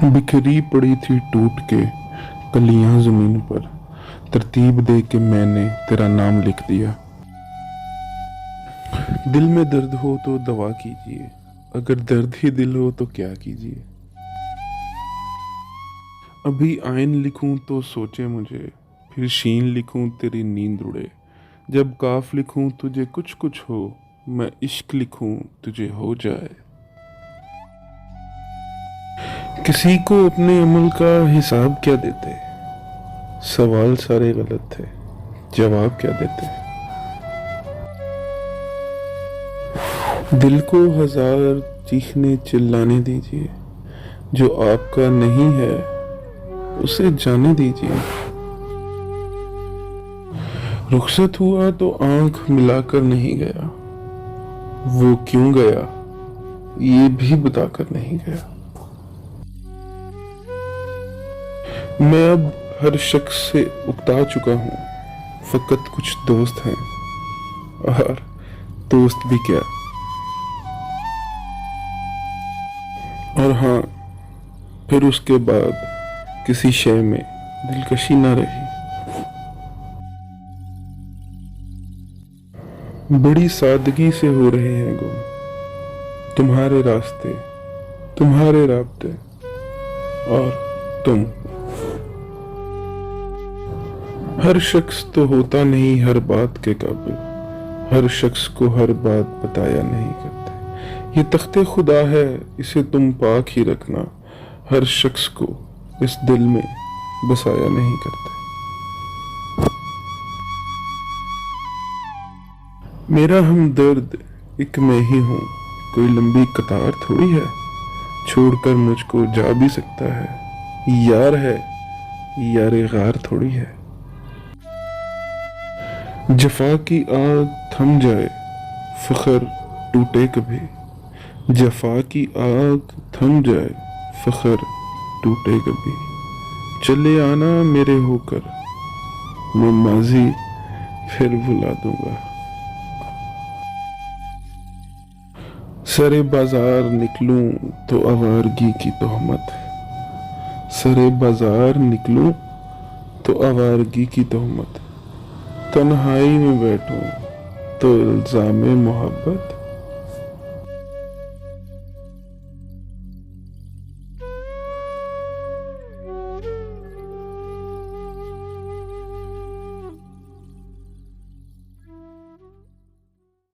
बिखरी पड़ी थी टूट के कलियां जमीन पर। तरतीब दे के मैंने तेरा नाम लिख दिया। दिल में दर्द हो तो दवा कीजिए, अगर दर्द ही दिल हो तो क्या कीजिए। अभी आइन लिखूं तो सोचे मुझे, फिर शीन लिखूं तेरी नींद उड़े। जब काफ लिखूं तुझे कुछ कुछ हो, मैं इश्क लिखूं तुझे हो जाए। किसी को अपने अमल का हिसाब क्या देते, सवाल सारे गलत थे, जवाब क्या देते। दिल को हजार चीखने चिल्लाने दीजिए, जो आपका नहीं है उसे जाने दीजिए। रुखसत हुआ तो आंख मिलाकर नहीं गया, वो क्यों गया ये भी बताकर नहीं गया। मैं अब हर शख्स से उकता चुका हूँ, फकत कुछ दोस्त हैं और दोस्त भी क्या। और हाँ, फिर उसके बाद किसी शय में दिलकशी ना रही। बड़ी सादगी से हो रहे हैं गुम तुम्हारे रास्ते, तुम्हारे राब्ते और तुम। हर शख्स तो होता नहीं हर बात के काबिल, हर शख्स को हर बात बताया नहीं करते। ये तख्ते खुदा है, इसे तुम पाक ही रखना, हर शख्स को इस दिल में बसाया नहीं करते। मेरा हमदर्द एक मैं ही हूँ, कोई लंबी कतार थोड़ी है, छोड़कर मुझको जा भी सकता है। यार है, यारे गार थोड़ी है। जफा की आग थम जाए फखर टूटे कभी, जफा की आग थम जाए फखर टूटे कभी। चले आना मेरे होकर, मैं माजी फिर भुला दूंगा। सरे बाजार निकलूं तो आवारगी की तोहमत, सरे बाजार निकलूं तो आवारगी की तोहमत। तन्हाई में बैठूं तो इल्जाम मोहब्बत,